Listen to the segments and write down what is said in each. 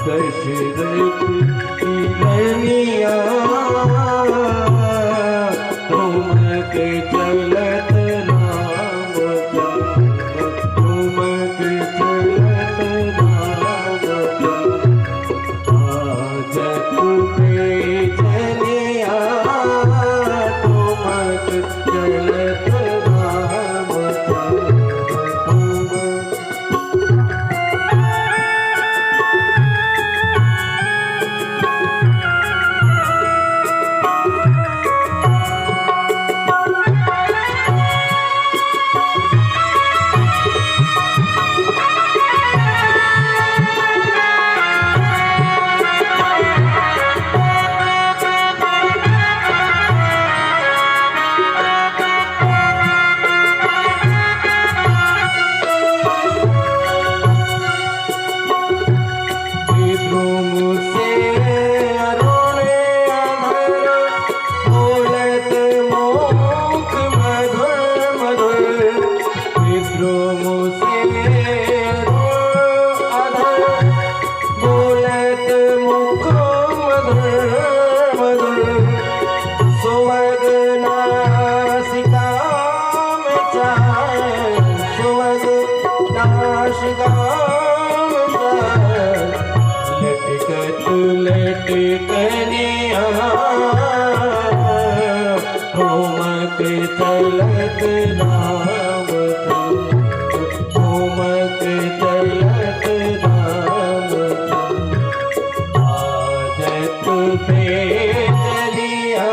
दशरथ की रनिया तुमके चलत राम चंद्र, तुमके चलत राम चंद्र। आज तुम्हें चलिया तुमके चलत राम चंद्र। चलत राम चंद्र, तुमके चलत राम चंद्र। आज तुम्हें चलिया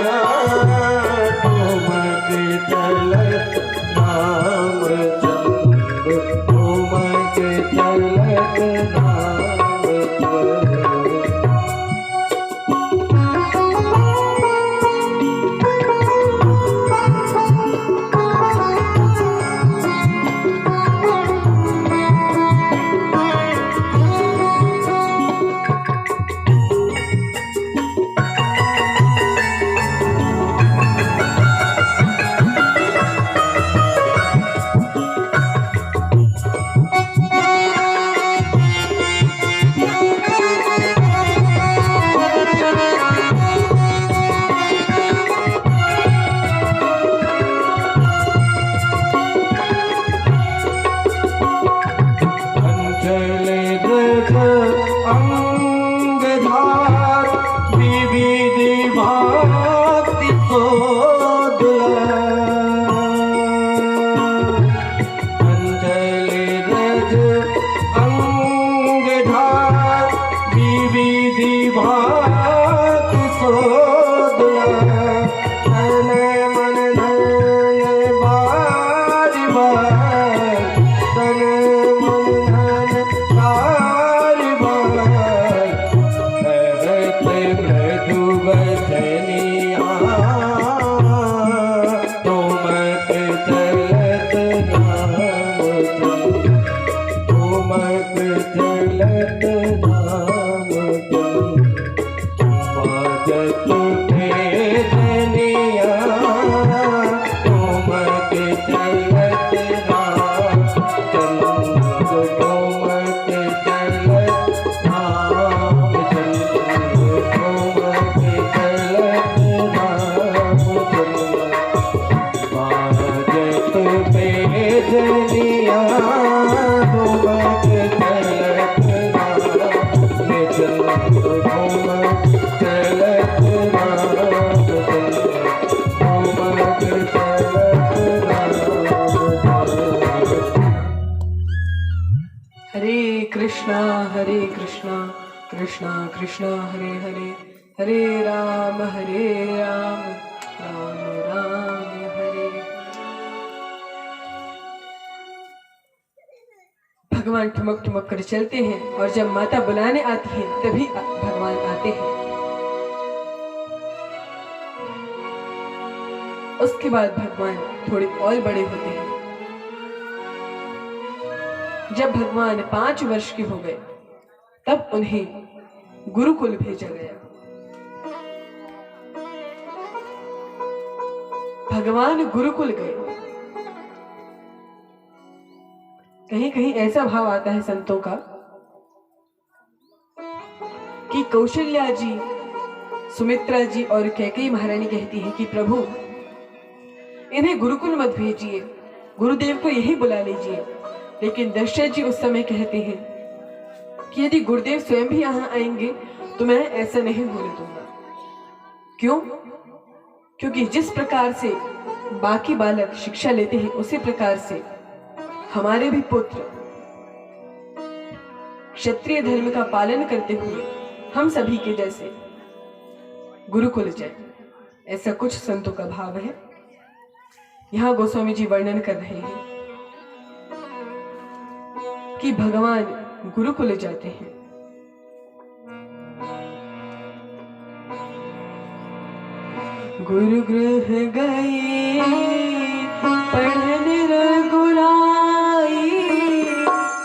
तुमके चलत राम चंद्र, तुमके चलत राम चंद्र। हरे कृष्णा कृष्णा कृष्णा हरे हरे, हरे राम राम राम हरे। भगवान ठुमक ठुमक कर चलते हैं और जब माता बुलाने आती है तभी भगवान आते हैं। उसके बाद भगवान थोड़े और बड़े होते हैं। जब भगवान 5 वर्ष के हो गए तब उन्हें गुरुकुल भेजा गया। भगवान गुरुकुल गए। कहीं कहीं ऐसा भाव आता है संतों का कि कौशल्या जी, सुमित्रा जी और कैकेयी महारानी कहती है कि प्रभु इन्हें गुरुकुल मत भेजिए, गुरुदेव को यही बुला लीजिए। लेकिन दशरथ जी उस समय कहते हैं कि यदि गुरुदेव स्वयं भी यहाँ आएंगे तो मैं ऐसा नहीं होने दूंगा। क्यों? क्योंकि जिस प्रकार से बाकी बालक शिक्षा लेते हैं उसी प्रकार से हमारे भी पुत्र क्षत्रिय धर्म का पालन करते हुए हम सभी के जैसे गुरुकुल जाए, ऐसा कुछ संतों का भाव है। यहाँ गोस्वामी जी वर्णन कर रहे हैं कि भगवान गुरुकुल जाते हैं। गुरु गृह गए पढ़न रघुराई,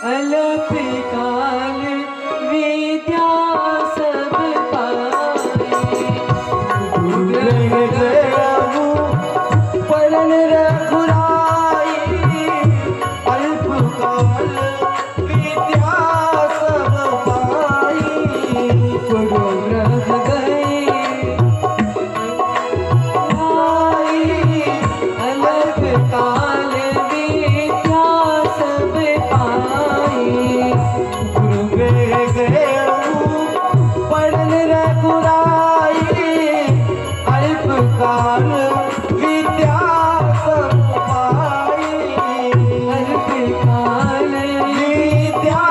अलप काल विद्या सब पाई। गुरु गृह गए पढ़न रघुराई, अल्प काल विद्या सब पाई। गुरु गृह गए अलप काल विद्या सब पाई। गुरु गृह गए पढ़न रघुराई, अल्प काल विद्या सब पाई। अल्प काल विद्या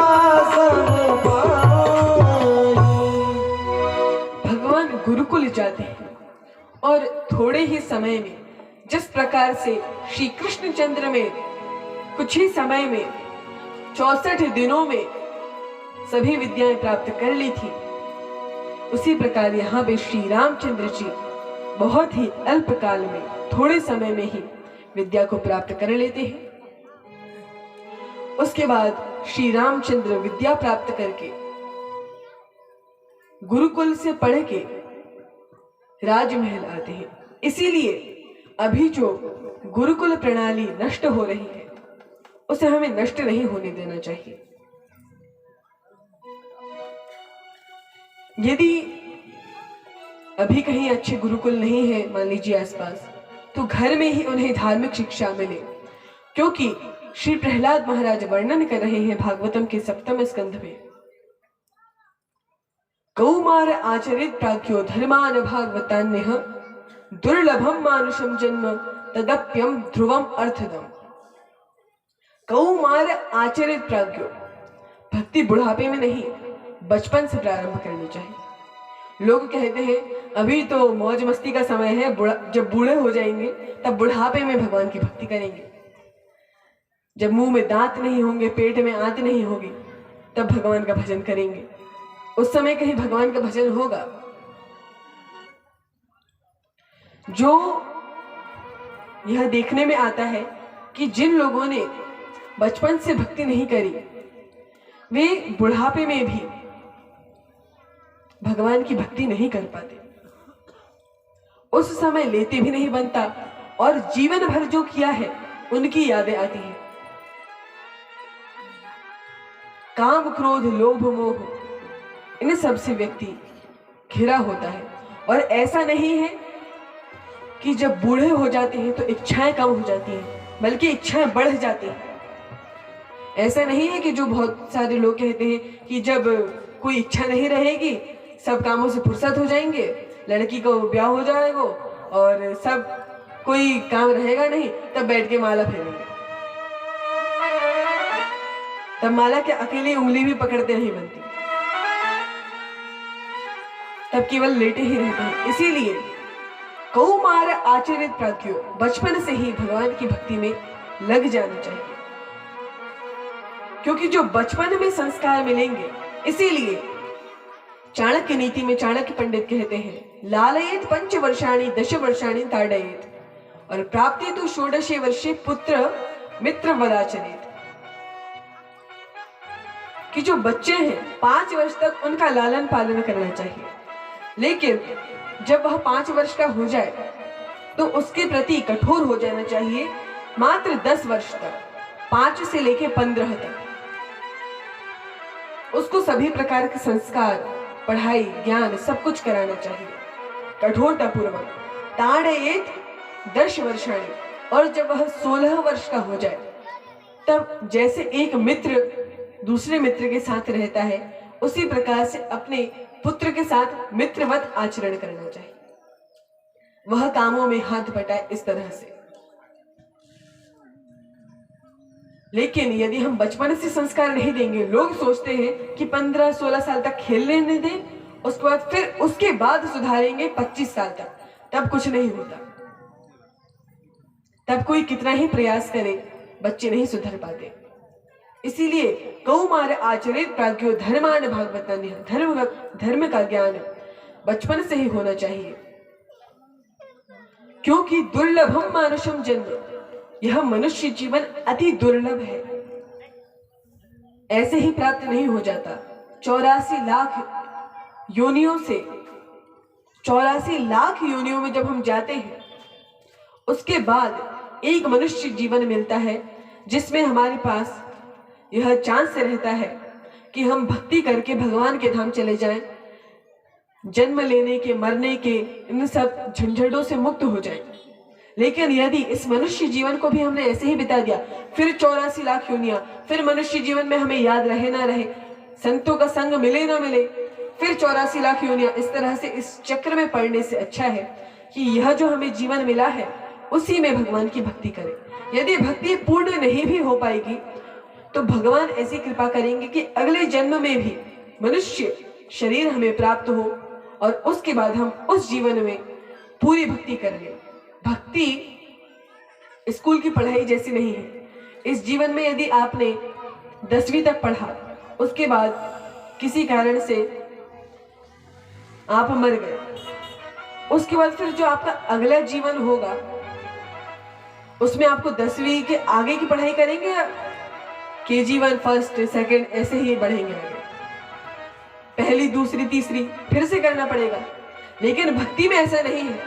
सब पाई। भगवान गुरुकुल जाते हैं और थोड़े ही समय में, जिस प्रकार से श्री कृष्णचंद्र में कुछ ही समय में 64 दिनों में सभी विद्याएं प्राप्त कर ली थी, उसी प्रकार यहाँ पे श्री रामचंद्र जी बहुत ही अल्प काल में, थोड़े समय में ही विद्या को प्राप्त कर लेते हैं। उसके बाद श्री रामचंद्र विद्या प्राप्त करके गुरुकुल से पढ़ के राजमहल आते हैं। इसीलिए अभी जो गुरुकुल प्रणाली नष्ट हो रही है उसे हमें नष्ट नहीं होने देना चाहिए। यदि अभी कहीं अच्छे गुरुकुल नहीं है, मान लीजिए आसपास, तो घर में ही उन्हें धार्मिक शिक्षा मिले। क्योंकि श्री प्रहलाद महाराज वर्णन कर रहे हैं भागवतम के 7वें स्कंध में, कौमार आचरित प्राज्ञो धर्मान भागवतान्यः दुर्लभम मानुषम जन्म तदप्यम ध्रुवम अर्थदम। कौमार आचरित प्राज्ञो, भक्ति बुढ़ापे में नहीं बचपन से प्रारंभ करनी चाहिए। लोग कहते हैं अभी तो मौज मस्ती का समय है, जब बूढ़े हो जाएंगे तब बुढ़ापे में भगवान की भक्ति करेंगे। जब मुंह में दांत नहीं होंगे, पेट में आंत नहीं होगी, तब भगवान का भजन करेंगे। उस समय कहीं भगवान का भजन होगा? जो यह देखने में आता है कि जिन लोगों ने बचपन से भक्ति नहीं करी, वे बुढ़ापे में भी भगवान की भक्ति नहीं कर पाते। उस समय लेते भी नहीं बनता और जीवन भर जो किया है उनकी यादें आती हैं। काम, क्रोध, लोभ, मोह, इन सब से व्यक्ति घिरा होता है। और ऐसा नहीं है कि जब बूढ़े हो जाते हैं तो इच्छाएं कम हो जाती हैं, बल्कि इच्छाएं बढ़ जाती हैं। ऐसा नहीं है कि जो बहुत सारे लोग कहते हैं कि जब कोई इच्छा नहीं रहेगी, सब कामों से फुर्सत हो जाएंगे, लड़की को ब्याह हो जाएगा और सब कोई काम रहेगा नहीं, तब बैठ के माला फेरेंगे। तब माला के अकेली उंगली भी पकड़ते नहीं बनती, तब केवल लेटे ही रहते हैं। इसीलिए कौमार आचरित प्राज्ञो, बचपन से ही भगवान की भक्ति में लग जाना चाहिए। क्योंकि जो बचपन में संस्कार मिलेंगे, इसीलिए चाणक्य नीति में चाणक्य पंडित कहते हैं लालयेत 5 वर्षाणि 10 वर्षाणि ताडयेत, और प्राप्ति तो 16 वर्षे पुत्र मित्र वदाचरेत। कि जो बच्चे हैं 5 वर्ष तक उनका लालन पालन करना चाहिए, लेकिन जब वह 5 वर्ष का हो जाए तो उसके प्रति कठोर हो जाना चाहिए। मात्र 10 वर्ष तक, 5 से लेके 15 तक उसको सभी प्रकार के संस्कार पढ़ाई ज्ञान सब कुछ कराना चाहिए कठोरता पूर्वक। ताड़येत 10 वर्षाणि, और जब वह 16 वर्ष का हो जाए तब जैसे एक मित्र दूसरे मित्र के साथ रहता है उसी प्रकार से अपने पुत्र के साथ मित्रवत आचरण करना चाहिए। वह कामों में हाथ बटाए इस तरह से। लेकिन यदि हम बचपन से संस्कार नहीं देंगे, लोग सोचते हैं कि 15-16 साल तक खेलने नहीं दें, उसके बाद फिर उसके बाद सुधारेंगे 25 साल तक, तब कुछ नहीं होता। तब कोई कितना ही प्रयास करे बच्चे नहीं सुधर पाते। इसीलिए कौमार आचरित प्राज्ञो धर्मान भागवतान्यः, धर्म का ज्ञान बचपन से ही होना चाहिए, क्योंकि दुर्लभम मानुषम जन्म, यह मनुष्य जीवन अति दुर्लभ है, ऐसे ही प्राप्त नहीं हो जाता। 84 लाख योनियों से 84 लाख योनियों में जब हम जाते हैं उसके बाद एक मनुष्य जीवन मिलता है जिसमें हमारे पास यह चांस रहता है कि हम भक्ति करके भगवान के धाम चले जाएं, जन्म लेने के मरने के इन सब झंझटों से मुक्त हो जाएं। लेकिन यदि इस मनुष्य जीवन को भी हमने ऐसे ही बिता दिया, फिर 84 लाख योनियां, फिर मनुष्य जीवन में हमें याद रहे ना रहे, संतों का संग मिले ना मिले, फिर 84 लाख योनियां, इस तरह से इस चक्र में पड़ने से अच्छा है कि यह जो हमें जीवन मिला है उसी में भगवान की भक्ति करें। यदि भक्ति पूर्ण नहीं भी हो पाएगी तो भगवान ऐसी कृपा करेंगे कि अगले जन्म में भी मनुष्य शरीर हमें प्राप्त हो और उसके बाद हम उस जीवन में पूरी भक्ति कर लें। भक्ति स्कूल की पढ़ाई जैसी नहीं है। इस जीवन में यदि आपने 10वीं तक पढ़ा, उसके बाद किसी कारण से आप मर गए, उसके बाद फिर जो आपका अगला जीवन होगा उसमें आपको 10वीं के आगे की पढ़ाई करेंगे या KG1 फर्स्ट सेकंड ऐसे ही बढ़ेंगे आगे, पहली दूसरी तीसरी फिर से करना पड़ेगा। लेकिन भक्ति में ऐसा नहीं है,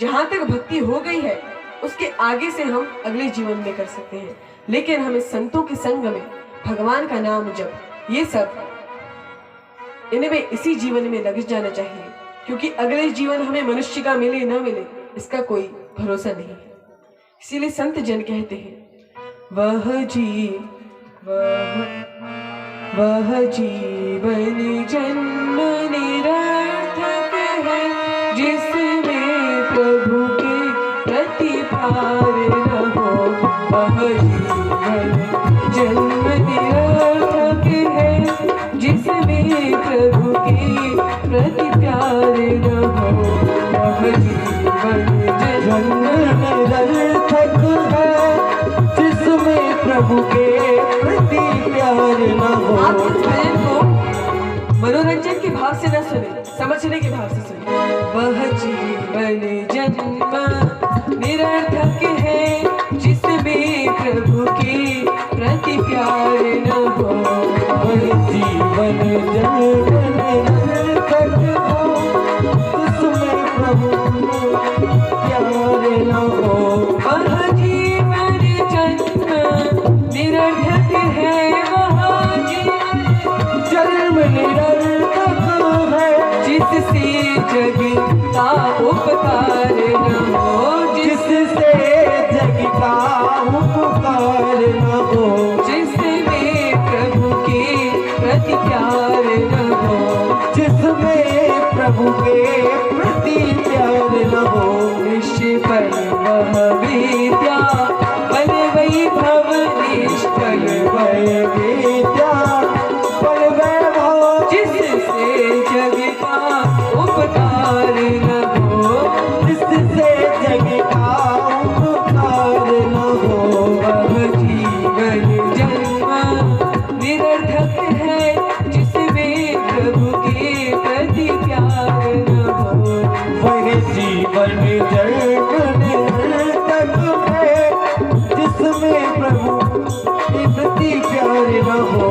जहां तक भक्ति हो गई है उसके आगे से हम अगले जीवन में कर सकते हैं। लेकिन हमें संतों के संग में भगवान का नाम जप, ये सब इनमें इसी जीवन में लग जाना चाहिए, क्योंकि अगले जीवन हमें मनुष्य का मिले ना मिले इसका कोई भरोसा नहीं है। इसीलिए संत जन कहते हैं वह जीवन जन्म निरर्थक है जिसमें प्रभु के प्रति प्यार न हो। वह जीवन जन्म निरर्थक है जिसमें प्रभु के प्रति प्यार न हो। वह जीवन जन्म निरर्थक है जिसमें प्रभु के प्रति प्यार न हो। आप इस भजन को मनोरंजन के भाव से न सुने, समझने के भाव से सुने। वह जीवन जन्म निरर्थक है जिसमें प्रभु के प्रति प्यार न हो। वह जीवन जन्म निरर्थक हो जिसमें प्रभु प्यार न हो। वह जीवन जन्म निरर्थक है, वह जीवन जन्म निरर्थक है जिससे जग का उपकार न हो। जिससे जग का उपकार न हो। जिसमें प्रभु के प्रति प्यार न हो। जिसमें प्रभु के प्रति प्यार न हो। निष्फल वह विद्या बल वैभव, निष्फल वह विद्या बल वैभव जिससे जग का उपकार न हो। जिससे जग का उपकार न हो। वह जीवन जन्म निरर्थक है जिसमें प्रभु के प्रति प्यार न हो। वह जीवन जन्म निरर्थक है जिसमें प्रभु के प्रति प्यार न हो।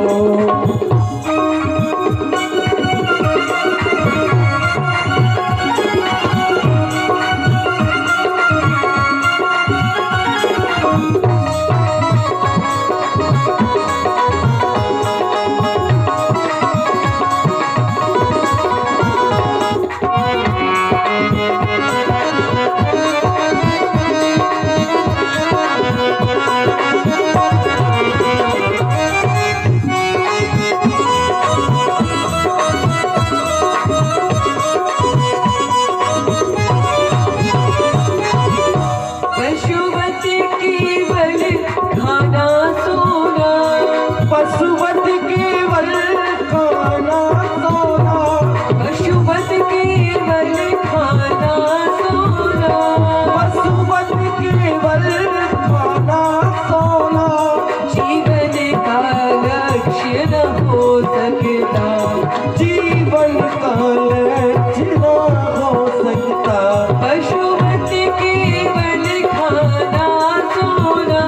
सकता, जीवन का लक्ष्य ना हो सकता। पशुपति केवल खाना सोना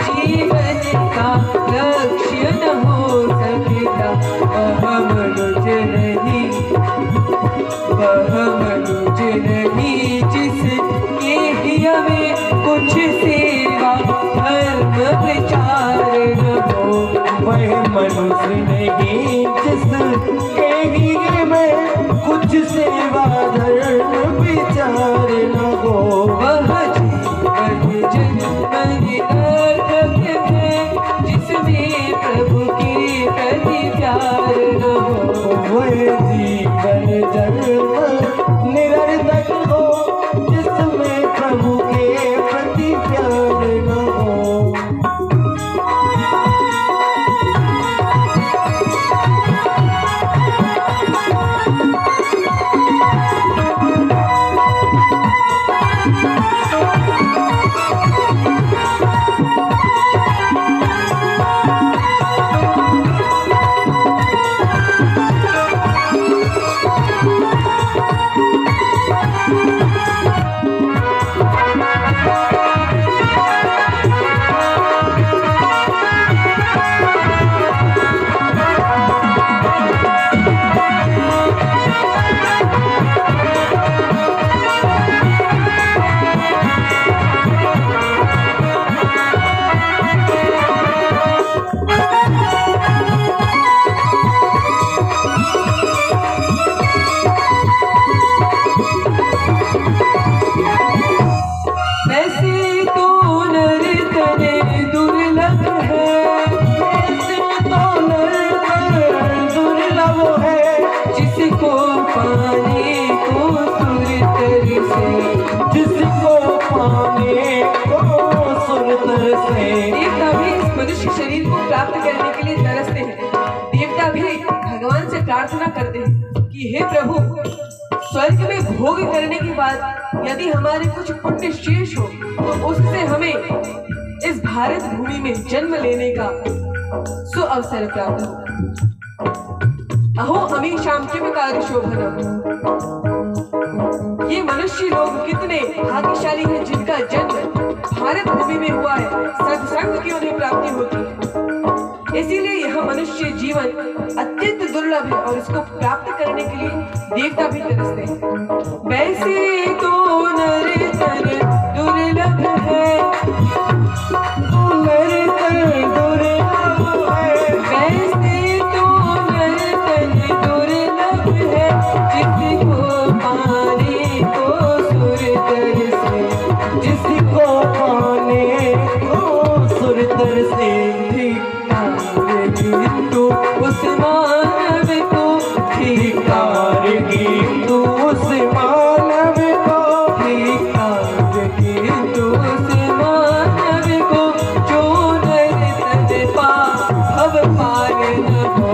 जीवन का लक्ष्य न हो सकता। वह मनुज नहीं जिसके हमें कुछ सेवा धर्म विचार न हो। वह मनुष्य नहीं जिसके लिए में कुछ सेवा धर्म विचार न हो। वह जीवन जन्म निरर्थक है जिसमें प्रभु के प्रति प्यार न हो। वह जीवन जन्म निरर्थक हो जिसमें प्रभु के प्रति प्यार न हो। वैसे तो नर तने दुर्लभ है, वैसे तो नर दुर्लभ है, जिसको पाने को सुरतर से, जिसको पाने को सुरतर से। देवता भी इस मनुष्य शरीर को प्राप्त करने के लिए तरसते हैं। देवता भी भगवान से प्रार्थना करते हैं कि हे प्रभु, स्वर्ग में भोग करने के बाद यदि हमारे कुछ पुण्य शेष हो तो उससे हमें इस भारत भूमि में जन्म लेने का सु अवसर प्राप्त हो। अहो अमी शाम के कार्य शोभनम। ये मनुष्य लोग कितने भाग्यशाली हैं जिनका जन्म भारत भूमि में हुआ है, सत्संग की उन्हें प्राप्ति होती है। इसीलिए यह मनुष्य जीवन अत्यंत दुर्लभ है और इसको प्राप्त करने के लिए देवता भी तरसते हैं। वैसे तो नर तन दुर्लभ है, नर तन दुर्लभ है, वैसे तो नर तन दुर्लभ है, जिसको पाने को सुरतर से, जिसको पाने को सुरतर से। तो उस मानव को धिक्कार की तू उस मानव को, धिक्कार की तो उस मानव को जो नर तन भव पार न हो।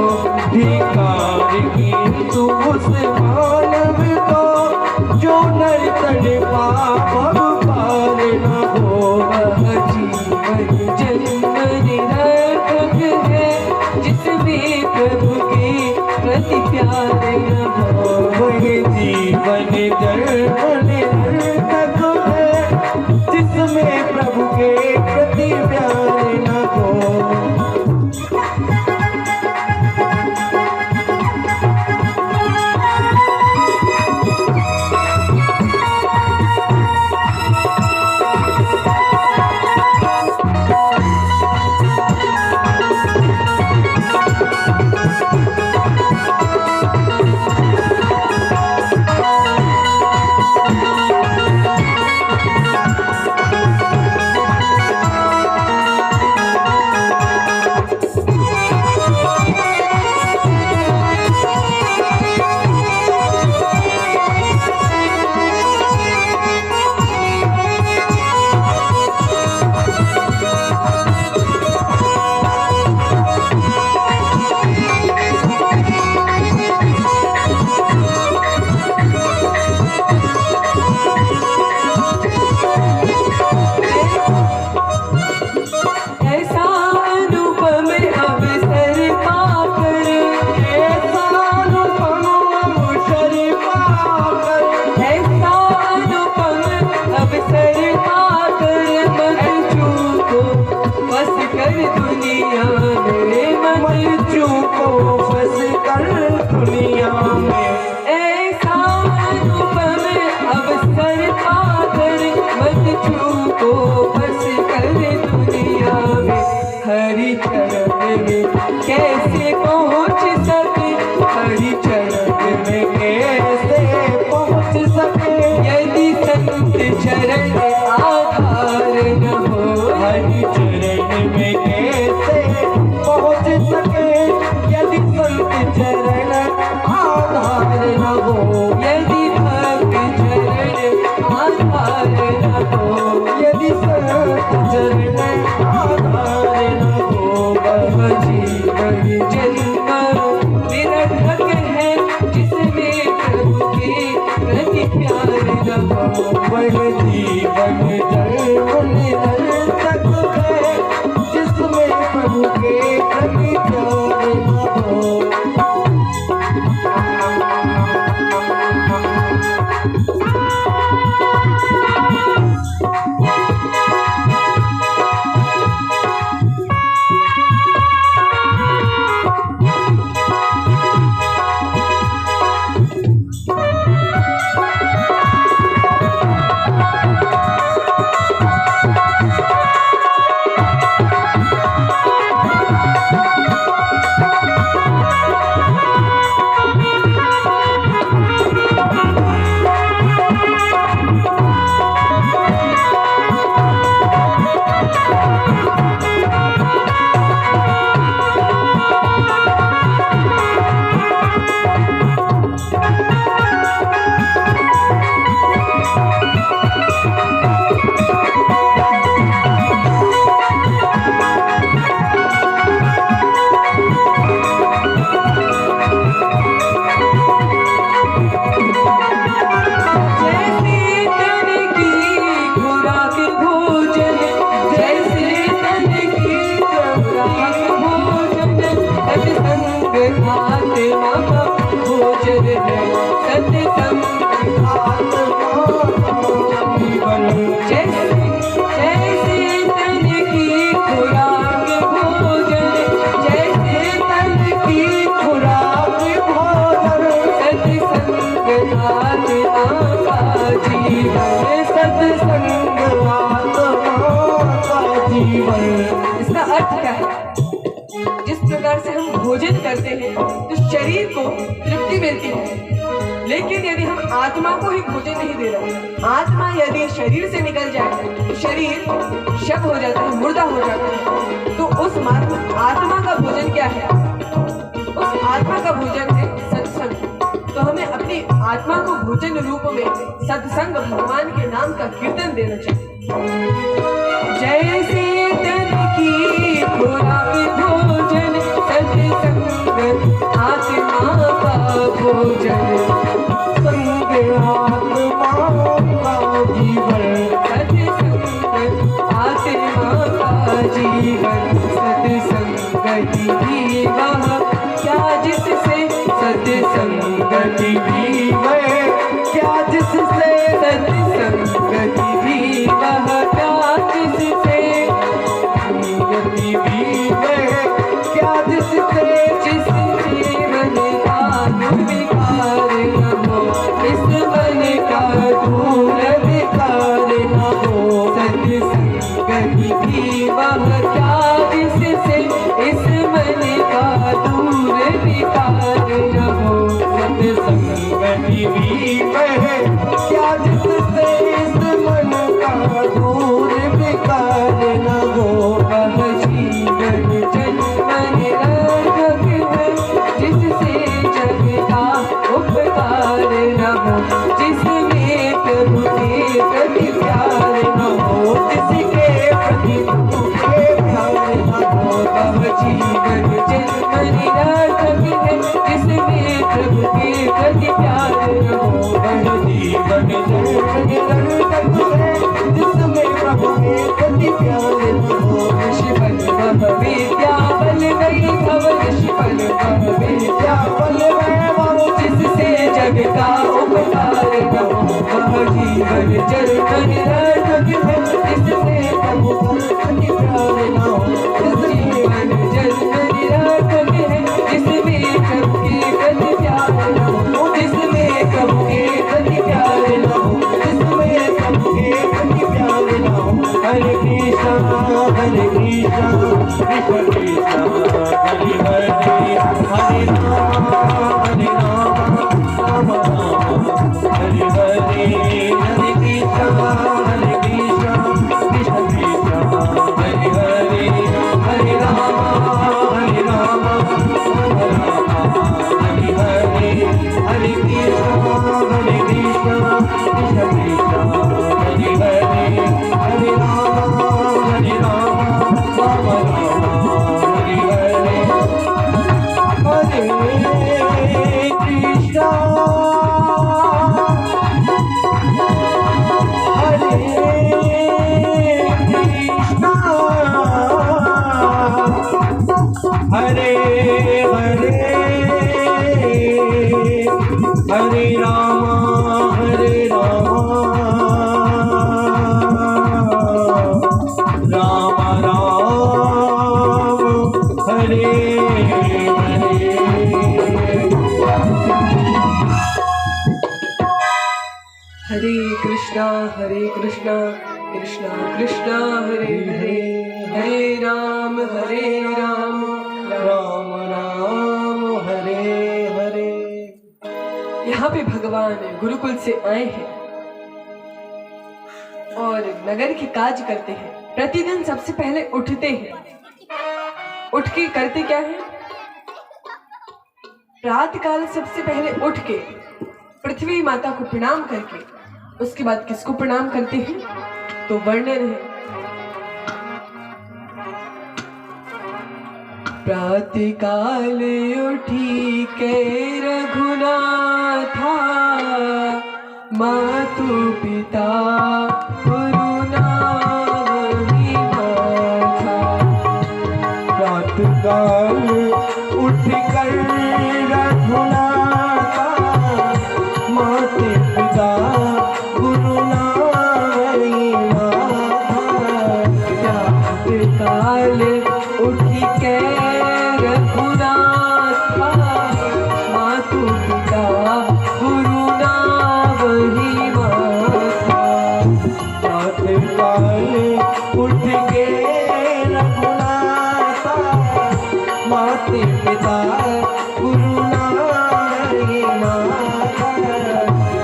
धिक्कार की तू उस मानव को जो नर तन भव पार न हो। वह जीवन जन्म निरर्थक है जिसमें प्रभु के प्रति प्यार न हो। वह जीवन जन्म निरर्थक है जिसमें प्रभु के प्रति प्यार न हो। चरण आधार न हो। हरि चरण में कैसे पहुँच सके यदि संत चरण आधार न हो। यदि भक्त चरण आधार न हो। यदि संत चरण आधार न हो। वह जीवन जन्म निरर्थक है जिसमें प्रभु के प्रति प्यार न हो। वह जीवन जन्म निरर्थक है जिसमें प्रभु के प्रति प्यार न हो। इसका अर्थ क्या है? जिस प्रकार से हम भोजन करते हैं तो शरीर को तृप्ति मिलती है, लेकिन यदि हम आत्मा को ही भोजन नहीं दे रहे, आत्मा यदि शरीर से निकल जाए तो शरीर शव हो जाता है, मुर्दा हो जाता है। तो उस आत्मा का भोजन क्या है? उस आत्मा का भोजन है सत्संग। तो हमें अपनी आत्मा को भोजन रूप में सत्संग, भगवान के नाम का कीर्तन देना चाहिए। जैसे तन की खुराक भोजन सत्संग आत्मा का भोजन, संग आत्मा का जीवन, सत्संग आत्मा का जीवन। सत्संगति भी वह क्या जिससे, सत्संगति भी वह क्या जिससे, सत्संगति भी वह क्या जिससे, संगति भी वह क्या जिससे, जिस जीवन का दुर्विकार न हो, इस मन का दूर विकार न हो। सत्संगति भी वह क्या जिससे, इस मन का दूर विकार न हो। सत्संगति भी वह क्या जिससे, इस मन का दूर विकार न हो। वह जीवन जन्म निरर्थक है जिससे जग का उपकार न हो, जिसमें प्रभु के प्रति प्यार न हो, जिसके प्रति प्रभु के प्यार न हो। वह जीवन जन्म निरर्थक है जिसमें प्रभु के प्रति प्यार न हो। वह जीवन जन्म निरर्थक है जिसमें प्रभु के प्रति प्यार न हो। शिवन वह विद्या बल गई भव, शिवन वह विद्या बल वैभव जिससे जग का उपकार न हो। वह जीवन जन्म निरर्थक है जिससे प्रभु का प्रति प्यार न हो। जीवन जन्म निरर्थक है जिसमें प्रभु के प्रति प्यार न हो, जिसमें प्रभु के प्रति प्यार न हो, जिसमें प्रभु के प्रति प्यार न हो। हरे कृष्णा हरे कृष्णा कृष्ण कृष्ण हरे हरे, हरे राम राम राम हरे हरे, हरे कृष्णा हरे राम राम राम हरे हरे। हरे कृष्णा कृष्णा कृष्णा हरे हरे, हरे राम राम राम हरे हरे। यहाँ पे भगवान गुरुकुल से आए हैं और नगर के काज करते हैं। प्रतिदिन सबसे पहले उठते हैं, उठ के करते क्या है? प्रातः काल सबसे पहले उठ के पृथ्वी माता को प्रणाम करके उसके बाद किसको प्रणाम करते हैं? तो वर्णन है, प्रातः काल उठी के रघुनाथा, मातु पिता गुरु नावहि माथा। प्रातः काल उठ कर रघुनाथा, माते पिता गुरु नावहि माथा। प्रातः काल उठ के रघुनाथा, मातु पिता गुरु नावहि माथा। प्रातः काल उठ के रघुनाथा, माते पिता गुरु नावहि माथा।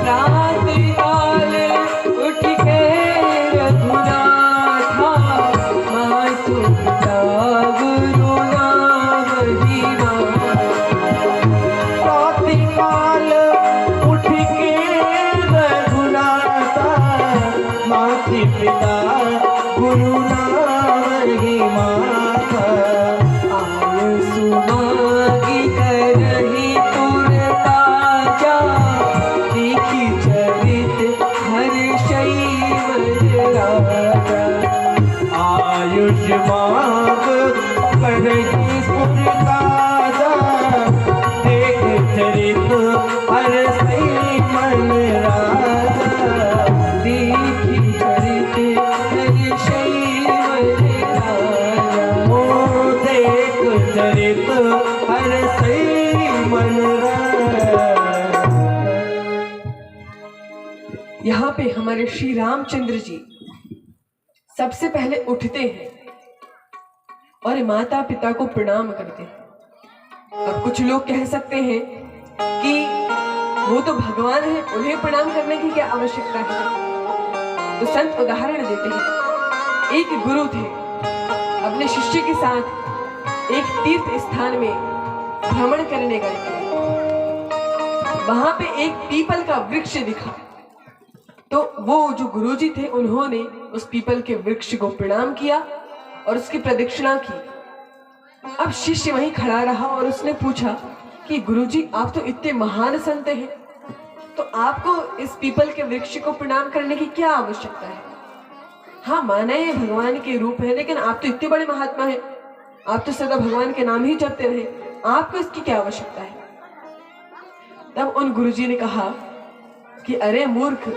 प्रातः काल उठ के रघुनाथा, मातु पिता गुरु नावहि माथा। प्रातः काल उठ के रघुनाथा, माते पिता गुरु नावहि माथा। आयसु मागी करहि तुर ताजा, देखि चरित हर्षै मन राजा। आयुष माग करहि सुर ताजा, देख चरित हर्षै मन राजा। देखि चरित हर्षै मन राजा। ओ देख चरित हर्षै मन राजा। यहाँ पे हमारे श्री रामचंद्र जी सबसे पहले उठते हैं और माता पिता को प्रणाम करते हैं। अब कुछ लोग कह सकते हैं कि वो तो भगवान है, उन्हें प्रणाम करने की क्या आवश्यकता है? तो संत उदाहरण देते हैं। एक गुरु थे, अपने शिष्य के साथ एक तीर्थ स्थान में भ्रमण करने गए थे। वहां पे एक पीपल का वृक्ष दिखा, तो वो जो गुरुजी थे उन्होंने उस पीपल के वृक्ष को प्रणाम किया और उसकी प्रदक्षिणा की। अब शिष्य वहीं खड़ा रहा और उसने पूछा कि गुरुजी, आप तो इतने महान संत हैं, तो आपको इस पीपल के वृक्ष को प्रणाम करने की क्या आवश्यकता है? हाँ, माना ये भगवान के रूप है, लेकिन आप तो इतने बड़े महात्मा हैं, आप तो सदा भगवान के नाम ही जपते रहे, आपको इसकी क्या आवश्यकता है? तब उन गुरुजी ने कहा कि अरे मूर्ख,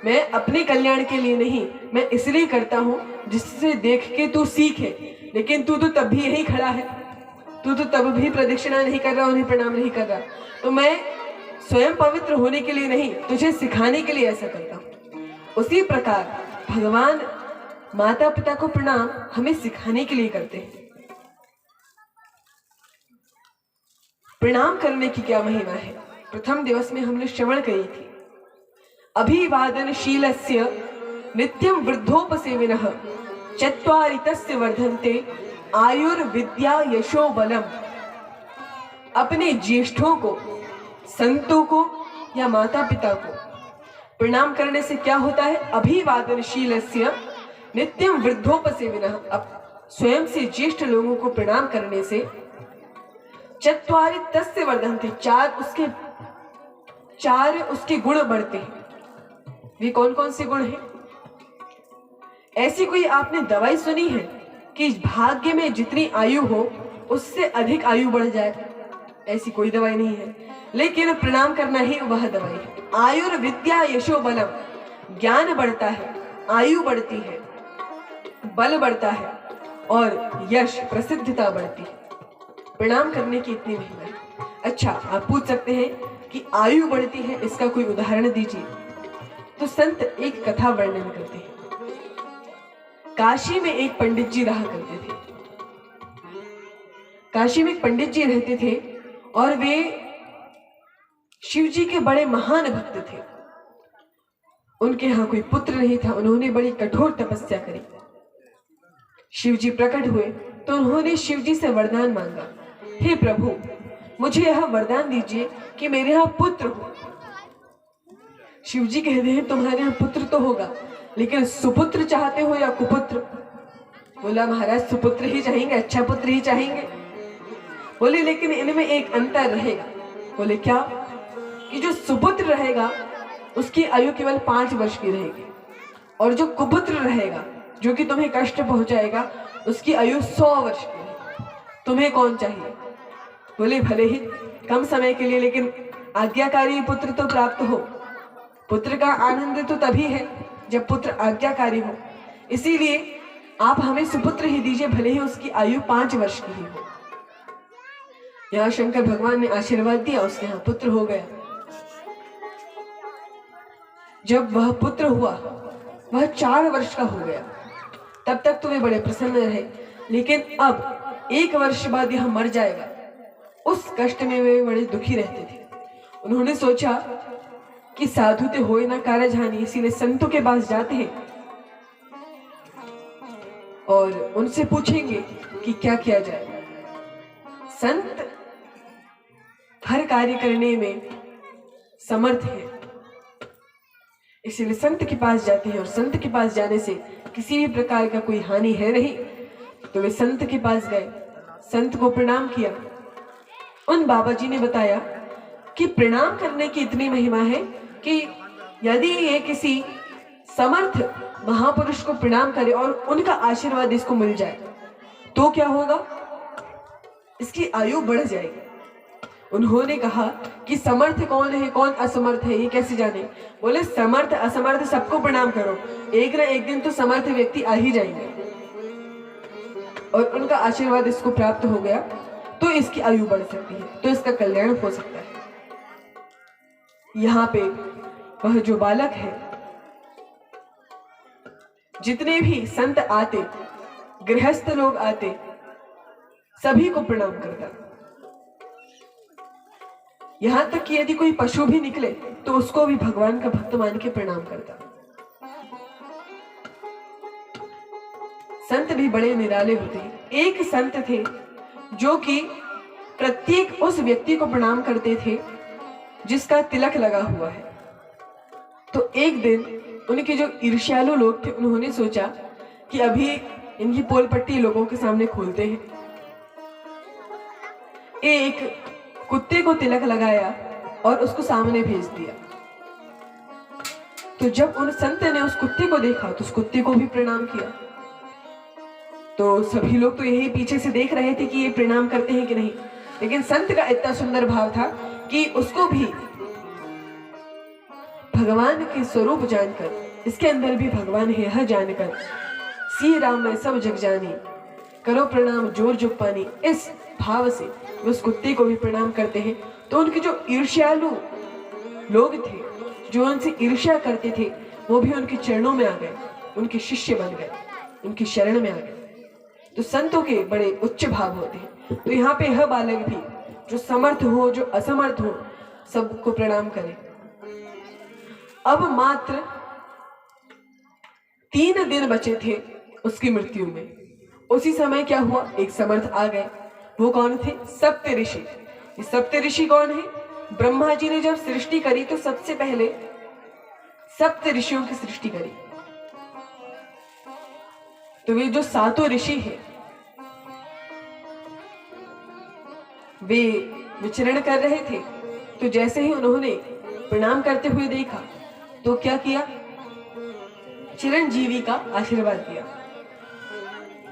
मैं अपने कल्याण के लिए नहीं, मैं इसलिए करता हूँ जिससे देख के तू सीखे। लेकिन तू तो तब भी यही खड़ा है, तू तो तब भी प्रदक्षिणा नहीं कर रहा, उन्हें प्रणाम नहीं कर रहा। तो मैं स्वयं पवित्र होने के लिए नहीं, तुझे सिखाने के लिए ऐसा करता हूँ। उसी प्रकार भगवान माता पिता को प्रणाम हमें सिखाने के लिए करते हैं। प्रणाम करने की क्या महिमा है? प्रथम दिवस में हमने श्रवण करी थी, अभिवादनशीलस्य नित्यं वृद्धोपसेविनः चत्वारि तस्य वर्धन्ते आयुर्विद्या यशो बलम। अपने ज्येष्ठों को, संतों को या माता पिता को प्रणाम करने से क्या होता है? अभिवादनशीलस्य नित्यं वृद्धोपसेविनः, अब स्वयं से ज्येष्ठ लोगों को प्रणाम करने से चत्वारि तस्य वर्धन्ते, चार उसके गुण बढ़ते हैं। वे कौन कौन से गुण हैं? ऐसी कोई आपने दवाई सुनी है कि भाग्य में जितनी आयु हो उससे अधिक आयु बढ़ जाए? ऐसी कोई दवाई नहीं है। लेकिन प्रणाम करना ही वह दवाई है। आयुर्विद्या यशो बलम, ज्ञान बढ़ता है, आयु बढ़ती है, बल बढ़ता है और यश प्रसिद्धता बढ़ती है। प्रणाम करने की इतनी महिमा है। अच्छा, आप पूछ सकते हैं कि आयु बढ़ती है, इसका कोई उदाहरण दीजिए। तो संत एक कथा वर्णन करते हैं। काशी में एक पंडित जी रहा करते थे। काशी में एक पंडित जी रहते थे और वे शिव जी के बड़े महान भक्त थे। उनके यहाँ कोई पुत्र नहीं था। उन्होंने बड़ी कठोर तपस्या करी। शिव जी प्रकट हुए तो उन्होंने शिव जी से वरदान मांगा, हे प्रभु, मुझे यह वरदान दीजिए कि मेरे यहाँ पुत्र हो। शिव जी कहते हैं, तुम्हारे यहाँ पुत्र तो होगा, लेकिन सुपुत्र चाहते हो या कुपुत्र? बोला, महाराज सुपुत्र ही चाहेंगे, अच्छा पुत्र ही चाहेंगे। बोले, लेकिन इनमें एक अंतर रहेगा। बोले, क्या? कि जो सुपुत्र रहेगा उसकी आयु केवल 5 वर्ष की रहेगी, और जो कुपुत्र रहेगा, जो कि तुम्हें कष्ट पहुंचाएगा, उसकी आयु 100 वर्ष की रहेगी। तुम्हें कौन चाहिए? बोले, भले ही कम समय के लिए, लेकिन आज्ञाकारी पुत्र तो प्राप्त हो। पुत्र का आनंद तो तभी है जब पुत्र आज्ञाकारी हो। इसीलिए आप हमें सुपुत्र ही दीजिए, भले ही उसकी आयु 5 वर्ष की ही हो। यहाँ शंकर भगवान ने आशीर्वाद दिया, उसके यहाँ पुत्र हो गया। जब वह पुत्र हुआ, वह 4 वर्ष का हो गया। तब तक तो वे बड़े प्रसन्न रहे, लेकिन अब 1 वर्ष बाद यह मर जाएगा, उस कष्ट में वे बड़े दुखी रहते थे। उन्होंने सोचा कि साधु ते होए ना कारज हानि, इसीलिए संतों के पास जाते हैं और उनसे पूछेंगे कि क्या किया जाए। संत हर कार्य करने में समर्थ है, इसीलिए संत के पास जाते हैं। और संत के पास जाने से किसी भी प्रकार का कोई हानि है नहीं। तो वे संत के पास गए, संत को प्रणाम किया। उन बाबा जी ने बताया कि प्रणाम करने की इतनी महिमा है कि यदि ये किसी समर्थ महापुरुष को प्रणाम करे और उनका आशीर्वाद इसको मिल जाए तो क्या होगा? इसकी आयु बढ़ जाएगी। उन्होंने कहा कि समर्थ कौन है, कौन असमर्थ है, ये कैसे जाने? बोले, समर्थ असमर्थ सबको प्रणाम करो, एक ना एक दिन तो समर्थ व्यक्ति आ ही जाएंगे। और उनका आशीर्वाद इसको प्राप्त हो गया तो इसकी आयु बढ़ सकती है, तो इसका कल्याण हो सकता है। यहाँ पे वह जो बालक है, जितने भी संत आते, गृहस्थ लोग आते, सभी को प्रणाम करता। यहां तक कि यदि कोई पशु भी निकले तो उसको भी भगवान का भक्त मान के प्रणाम करता। संत भी बड़े निराले होते हैं। एक संत थे जो कि प्रत्येक उस व्यक्ति को प्रणाम करते थे जिसका तिलक लगा हुआ है। तो एक दिन उनके जो ईर्ष्यालु लोग थे, उन्होंने सोचा कि अभी इनकी पोल पट्टी लोगों के सामने खोलते हैं। एक कुत्ते को तिलक लगाया और उसको सामने भेज दिया। तो जब उन संत ने उस कुत्ते को देखा तो उस कुत्ते को भी प्रणाम किया। तो सभी लोग तो यही पीछे से देख रहे थे कि ये प्रणाम करते हैं कि नहीं, लेकिन संत का इतना सुंदर भाव था कि उसको भी भगवान के स्वरूप जानकर, इसके अंदर भी भगवान है यह जानकर, सी राम में सब जग जानी, करो प्रणाम जोर जुग पानी, इस भाव से उस कुत्ते को भी प्रणाम करते हैं। तो उनके जो ईर्ष्यालु लोग थे, जो उनसे ईर्ष्या करते थे, वो भी उनके चरणों में आ गए, उनके शिष्य बन गए, उनकी शरण में आ गए। तो संतों के बड़े उच्च भाव होते हैं। तो यहाँ पे यह बालक भी, जो समर्थ हो जो असमर्थ हो, सबको प्रणाम करे। अब मात्र 3 दिन बचे थे उसकी मृत्यु में। उसी समय क्या हुआ, एक समर्थ आ गए। वो कौन थे? सप्त ऋषि। ये सप्त ऋषि कौन है? ब्रह्मा जी ने जब सृष्टि करी तो सबसे पहले सप्त ऋषियों की सृष्टि करी। तो वे जो 7 ऋषि हैं, वे विचरण कर रहे थे। तो जैसे ही उन्होंने प्रणाम करते हुए देखा तो क्या किया? चिरंजीवी का आशीर्वाद दिया।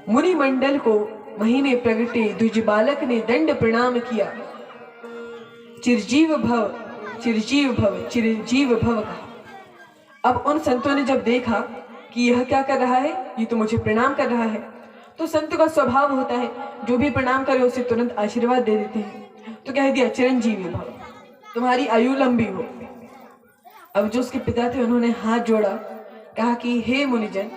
मुनि मंडल को महीने प्रगटे द्विज बालक ने दंड प्रणाम किया। चिरजीव भव, चिरजीव भव, चिरजीव भव कहा। अब उन संतों ने जब देखा कि यह क्या कर रहा है, ये तो मुझे प्रणाम कर रहा है, तो संत का स्वभाव होता है जो भी प्रणाम करे उसे तुरंत आशीर्वाद दे देते हैं। तो कह दिया चिरंजीवी भव, तुम्हारी आयु लंबी हो। अब जो उसके पिता थे उन्होंने हाथ जोड़ा, कहा कि हे मुनिजन,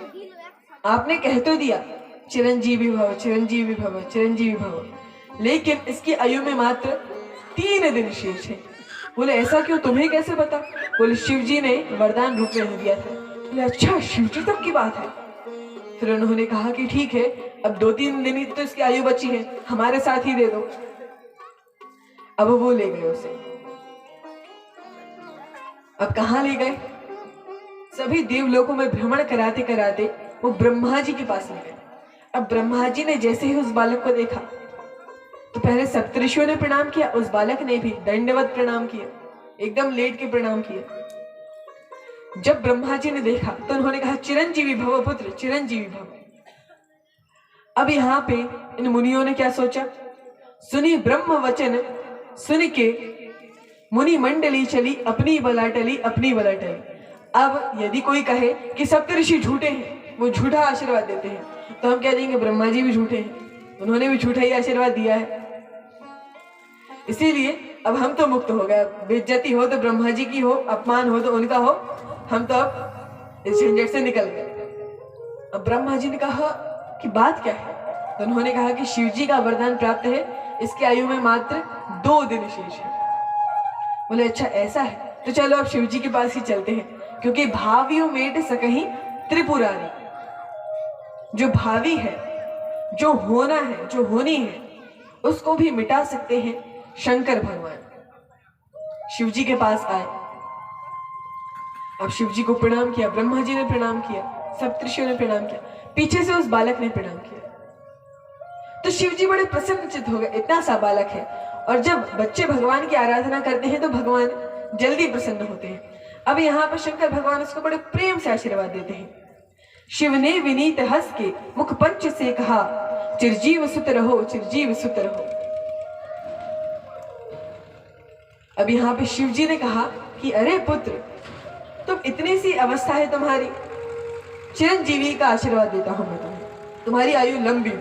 आपने कह तो दिया चिरंजीवी भव, चिरंजीवी भव, चिरंजीवी भव, लेकिन इसकी आयु में मात्र 3 दिन शेष है। बोले ऐसा क्यों, तुम्हें कैसे पता? बोले शिव जी ने वरदान रूप में दिया था। बोले अच्छा, शिव जी तक की बात है। फिर उन्होंने कहा कि ठीक है, अब 2-3 दिन ही तो इसकी आयु बची है, हमारे साथ ही दे दो। अब वो ले गए उसे। अब कहाँ ले गए? सभी देवलोकों में भ्रमण कराते कराते वो ब्रह्मा जी के पास ले गए। अब ब्रह्मा जी ने जैसे ही उस बालक को देखा तो पहले सप्तऋषियों ने प्रणाम किया, उस बालक ने भी दंडवत प्रणाम किया, एकदम लेट के प्रणाम किया। जब ब्रह्मा जी ने देखा तो उन्होंने कहा चिरंजीवी भव पुत्र, चिरंजीवी भव। अब यहाँ पे इन मुनियों ने क्या सोचा, सुनी ब्रह्म वचन सुन के मुनि मंडली चली, अपनी बला टली, अपनी बला टली। अब यदि कोई कहे कि सप्तऋषि झूठे हैं, वो झूठा आशीर्वाद देते हैं, तो हम कह देंगे ब्रह्मा जी भी झूठे हैं, उन्होंने भी झूठा ही आशीर्वाद दिया है। इसीलिए अब हम तो मुक्त हो गए। बेइज्जती हो तो ब्रह्मा जी की हो, अपमान हो तो उनका हो, हम तो अब इस झंझट से निकल गए। अब ब्रह्मा जी ने कहा कि बात क्या है? तो उन्होंने कहा कि शिव जी का वरदान प्राप्त है, इसकी आयु में मात्र 2 दिन शेष है। बोले अच्छा ऐसा है, तो चलो अब शिव जी के पास ही चलते हैं, क्योंकि भावियों मेट सकहीं त्रिपुरारी। जो भावी है, जो होना है, जो होनी है, उसको भी मिटा सकते हैं शंकर भगवान। शिव जी के पास आए। अब शिव जी को प्रणाम किया, ब्रह्मा जी ने प्रणाम किया, सप्तऋषियों ने प्रणाम किया, पीछे से उस बालक ने प्रणाम किया। तो शिव जी बड़े प्रसन्नचित्त हो गए, इतना सा बालक है। और जब बच्चे भगवान की आराधना करते हैं तो भगवान जल्दी प्रसन्न होते हैं। अब यहाँ पर शंकर भगवान उसको बड़े प्रेम से आशीर्वाद देते हैं। शिव ने विनीत हंस के मुख पंच से कहा, चिरजीव सुत रहो, चिरजीव सुत रहो। अब यहाँ पे शिव जी ने कहा कि अरे पुत्र, तुम इतनी सी अवस्था है तुम्हारी, चिरंजीवी का आशीर्वाद देता हूं मैं तुम्हें, तुम्हारी आयु लंबी।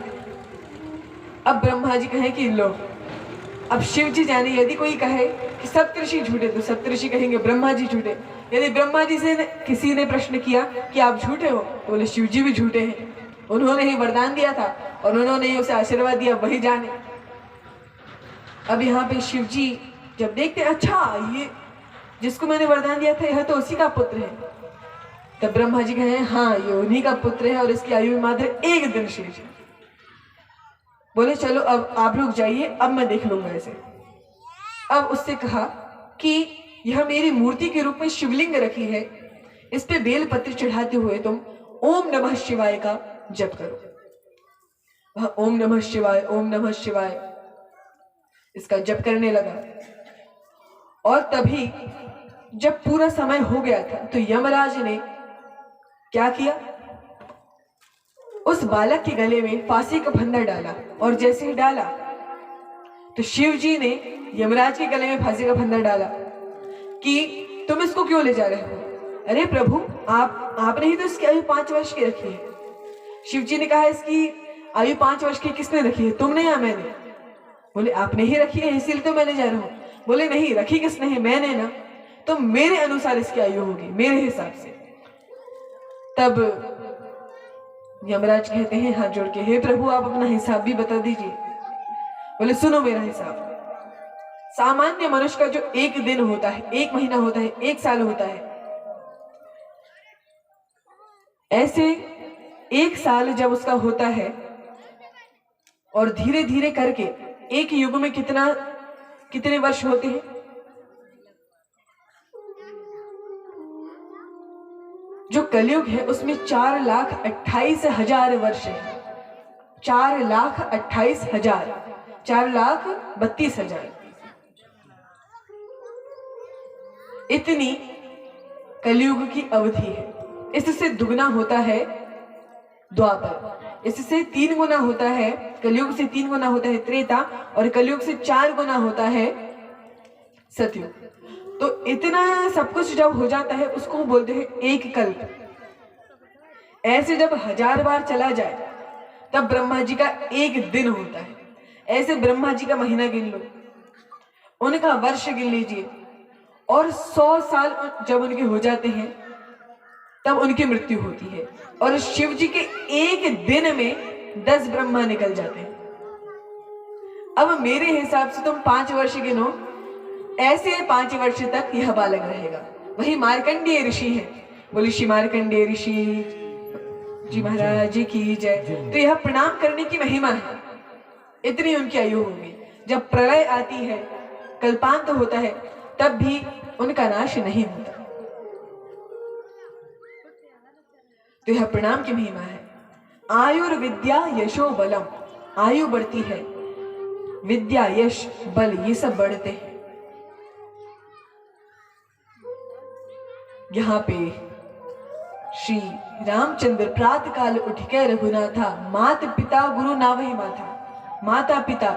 अब ब्रह्मा जी कहे कि लो, अब शिव जी जाने, यदि कोई कहे कि सप्तऋषि झूठे तो सप्तऋषि कहेंगे ब्रह्मा जी झूठे। यदि ब्रह्मा जी से किसी ने प्रश्न किया कि आप झूठे हो, तो बोले शिव जी भी झूठे हैं, उन्होंने ही वरदान दिया था और उन्होंने ही उसे आशीर्वाद दिया, वही जाने। अब यहाँ पे शिव जी जब देखते अच्छा ये जिसको मैंने वरदान दिया था यह तो उसी का पुत्र है, तब ब्रह्मा जी कहे हाँ ये उन्हीं का पुत्र है और इसकी आयु में मात्र 1 दिन शेष है। बोले चलो अब आप लोग जाइए, अब मैं देख लूंगा इसे। अब उससे कहा कि यह मेरी मूर्ति के रूप में शिवलिंग रखी है, इस पे बेलपत्र चढ़ाते हुए तुम ओम नमः शिवाय का जप करो। वह ओम नमः शिवाय, ओम नमः शिवाय इसका जप करने लगा। और तभी जब पूरा समय हो गया था तो यमराज ने क्या किया, उस बालक के गले में फांसी का फंदा डाला। और जैसे ही डाला तो शिव जी ने यमराज के गले में फांसी का फंदा डाला कि तुम इसको क्यों ले जा रहे हो? अरे प्रभु, आपने ही तो इसकी आयु 5 वर्ष की रखी है। शिव जी ने कहा इसकी आयु 5 वर्ष की किसने रखी है, तुमने या मैंने? बोले आपने ही रखी है, इसीलिए तो मैं ले जा रहा हूं। बोले नहीं, रखी किसने है, मैंने ना, तो मेरे अनुसार इसकी आयु होगी, मेरे हिसाब से। तब यमराज कहते हैं हाथ जोड़ के, हे प्रभु आप अपना हिसाब भी बता दीजिए। बोले सुनो मेरा हिसाब, सामान्य मनुष्य का जो 1 दिन होता है, 1 महीना होता है, 1 साल होता है, ऐसे 1 साल जब उसका होता है और धीरे धीरे करके एक युग में कितने वर्ष होते हैं? जो कलयुग है उसमें 4,28,000 वर्ष है। 4,28,000, 4,32,000 इतनी कलयुग की अवधि है। इससे दुगना होता है द्वापर, इससे 3 गुना होता है, कलयुग से 3 गुना होता है त्रेता, और कलयुग से 4 गुना होता है सतयुग। तो इतना सब कुछ जब हो जाता है उसको बोलते हैं एक कल्प। ऐसे जब 1000 बार चला जाए तब ब्रह्मा जी का एक दिन होता है। ऐसे ब्रह्मा जी का महीना गिन लो, उनका वर्ष गिन लीजिए, और 100 साल जब उनके हो जाते हैं तब उनकी मृत्यु होती है। और शिव जी के एक दिन में 10 ब्रह्मा निकल जाते हैं। अब मेरे हिसाब से तुम 5 वर्ष गिनो, ऐसे 5 वर्ष तक यह बालक रहेगा। वही मार्कंडेय ऋषि है, बोले श्री मार्कंडेय ऋषि जी महाराज जी की जय। तो यह प्रणाम करने की महिमा है, इतनी उनकी आयु होगी। जब प्रलय आती है, कल्पांत होता है, तब भी उनका नाश नहीं होता। तो यह प्रणाम की महिमा है। आयुर्विद्या यशो बलम, आयु बढ़ती है, विद्या यश बल ये सब बढ़ते हैं। यहाँ पे श्री रामचंद्र प्रातः काल उठ के रघुनाथा, माता पिता गुरु नावहि माथा, माता पिता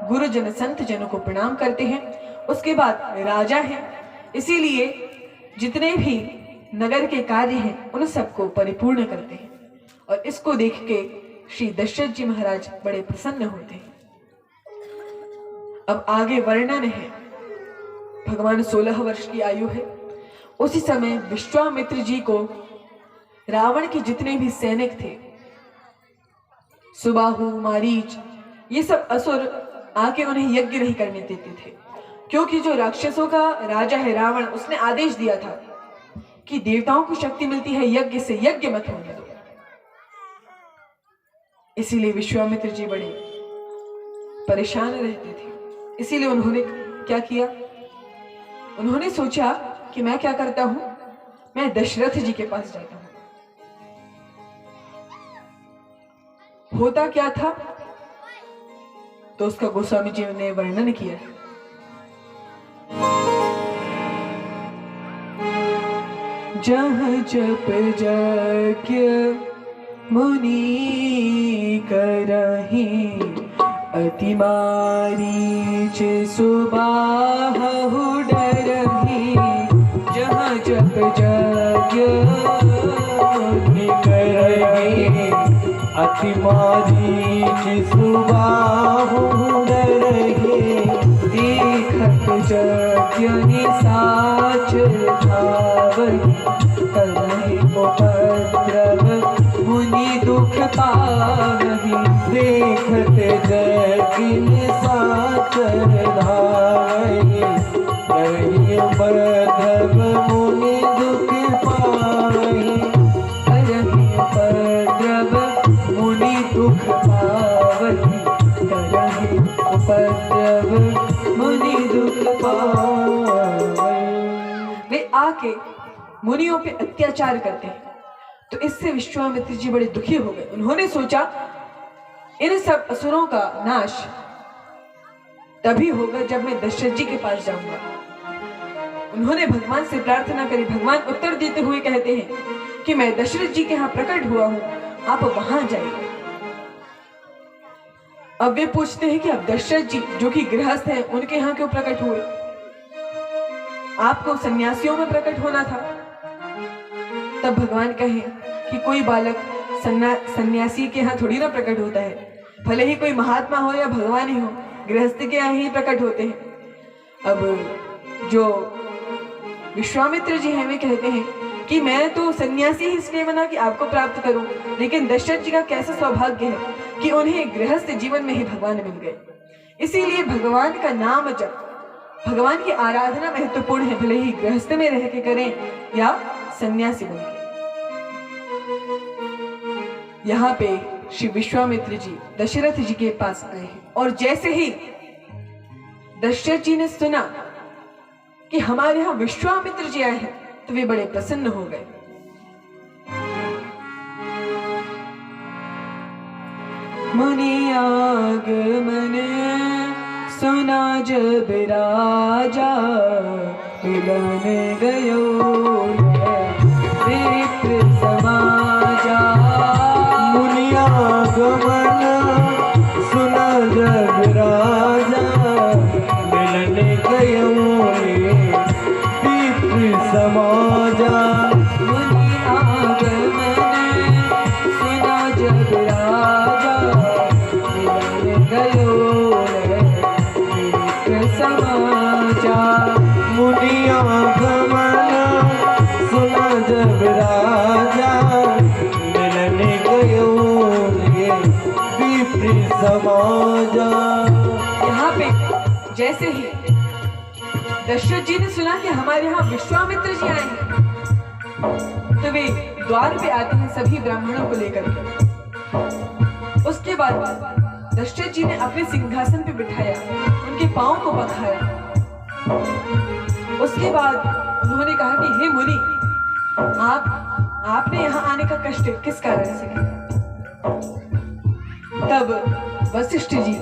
गुरुजन संत जनों को प्रणाम करते हैं। उसके बाद राजा हैं, इसीलिए जितने भी नगर के कार्य हैं उन सबको परिपूर्ण करते हैं। और इसको देख के श्री दशरथ जी महाराज बड़े प्रसन्न होते हैं। अब आगे वर्णन है। भगवान 16 वर्ष की आयु है। उसी समय विश्वामित्र जी को रावण के जितने भी सैनिक थे, सुबाहु, मारीच, ये सब असुर आके उन्हें यज्ञ नहीं करने देते थे, क्योंकि जो राक्षसों का राजा है रावण, उसने आदेश दिया था कि देवताओं को शक्ति मिलती है यज्ञ से, यज्ञ मत होने दो। इसीलिए विश्वामित्र जी बड़े परेशान रहते थे। इसीलिए उन्होंने क्या किया, उन्होंने सोचा कि मैं क्या करता हूं, मैं दशरथ जी के पास जाता हूं। होता क्या था तो उसका गोस्वामी जी ने वर्णन किया है। जहाँ जप यज्ञ मुनि करहि, अति मारीच सुबाहु डरहि। जहाँ जप यज्ञ मुनि करहि, अति मारीच सुबाहु डरहि। देखत यज्ञ निशाचर धावहि, करहि उपद्रव मुनि दुख पावहि। देखत यज्ञ निशाचर धावहि, करहि उपद्रव मुनि दुख पावहि। करहि उपद्रव मुनि दुख पावहि, करहि उपद्रव मुनि दुख पावहि। वे आके मुनियों पे अत्याचार करते हैं। तो इससे विश्वामित्र जी बड़े दुखी हो गए। उन्होंने सोचा इन सब असुरों का नाश तभी होगा जब मैं दशरथ जी के पास जाऊंगा। उन्होंने भगवान से प्रार्थना करी। भगवान उत्तर देते हुए कहते हैं कि मैं दशरथ जी के यहाँ प्रकट हुआ हूं, आप वहां जाइए। अब वे पूछते हैं कि अब दशरथ जी जो कि गृहस्थ हैं उनके यहाँ क्यों प्रकट हुए, आपको सन्यासियों में प्रकट होना था। तब भगवान कहे कि कोई बालक सन्यासी के यहाँ थोड़ी ना प्रकट होता है, भले ही कोई महात्मा हो या भगवान ही हो, गृहस्थ के यहाँ ही प्रकट होते हैं। अब जो विश्वामित्र जी हैं वे कहते हैं कि मैं तो सन्यासी ही इसलिए बना कि आपको प्राप्त करूं, लेकिन दशरथ जी का कैसा सौभाग्य है कि उन्हें गृहस्थ जीवन में ही भगवान मिल गए। इसीलिए भगवान का नाम जप, भगवान की आराधना महत्वपूर्ण है, भले ही गृहस्थ में रह के करें या सन्यासी बन के। यहाँ पे श्री विश्वामित्र जी दशरथ जी के पास आए हैं, और जैसे ही दशरथ जी ने सुना कि हमारे यहाँ विश्वामित्र जी आए हैं तो वे बड़े प्रसन्न हो गए। मुनि आगमन सुना जब राजा, मिलन गयो विप्र समाजा। मुनि आगमन सुना जब राजा, मिलन गयो मुनिया गमन सुना जब राजा मिलने गयो रे विप्र समाजा। यहाँ पे जैसे ही दशरथ जी ने सुना कि हमारे यहाँ विश्वामित्र जी आए हैं, तो वे द्वार पे आते हैं सभी ब्राह्मणों को लेकर के। उसके बाद दशरथ जी ने अपने सिंहासन पे बिठाया, उनके पांव को पखाया। उसके बाद उन्होंने कहा कि हे मुनि, आपने यहाँ आने का कष्ट किस कारण से किया? तब वशिष्ठ जी,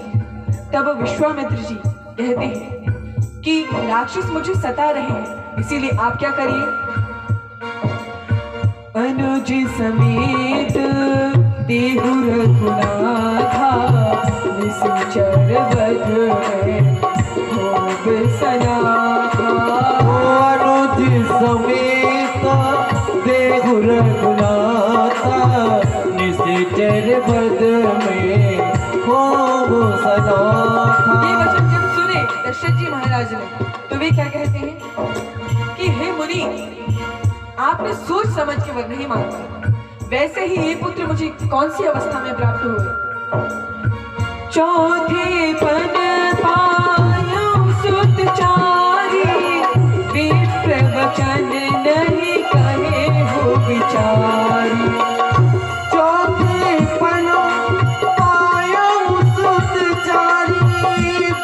तब विश्वामित्र जी कहते हैं कि राक्षस मुझे सता रहे हैं, इसीलिए आप क्या करिए, अनुज समेत देहु रघुनाथा निश्चर वध में खूब सनाथा। अनुज समेत देहु रघुनाथा निश्चर वध में खूब सनाथा। ये वचन जब सुने दशरथ जी महाराज ने, तो वे क्या कहते हैं कि हे मुनि, आपने सोच समझ के वर नहीं मांगा, वैसे ही ये पुत्र मुझे कौन सी अवस्था में प्राप्त हुए? चौथे पद पायो सुत चारी, विप्र वचन नहीं कहे हो विचारी। चौथे पद पायो सुत चारी,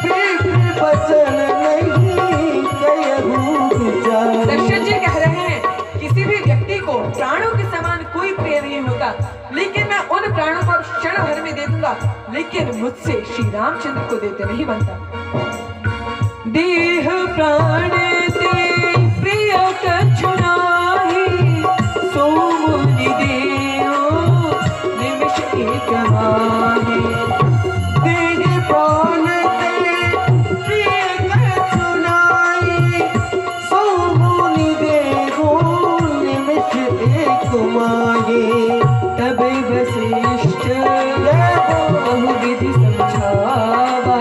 विप्र वचन नहीं कहे हो विचारी। दशरथ जी कह रहे हैं, किसी भी व्यक्ति को प्राणों के समान कोई प्रिय नहीं होता, लेकिन मैं उन प्राणों को क्षण भर में दे दूंगा, लेकिन मुझसे श्री रामचंद्र को देते नहीं बनता। देह प्राण ते प्रिय कछु नाहि, सो मुनि देओ निमिष एक माहि। देह प्राण ते प्रिय कछु नाहि, सो मुनि देहो निमिष एक माहि। तब वशिष्ठ बहुविधि समझावा,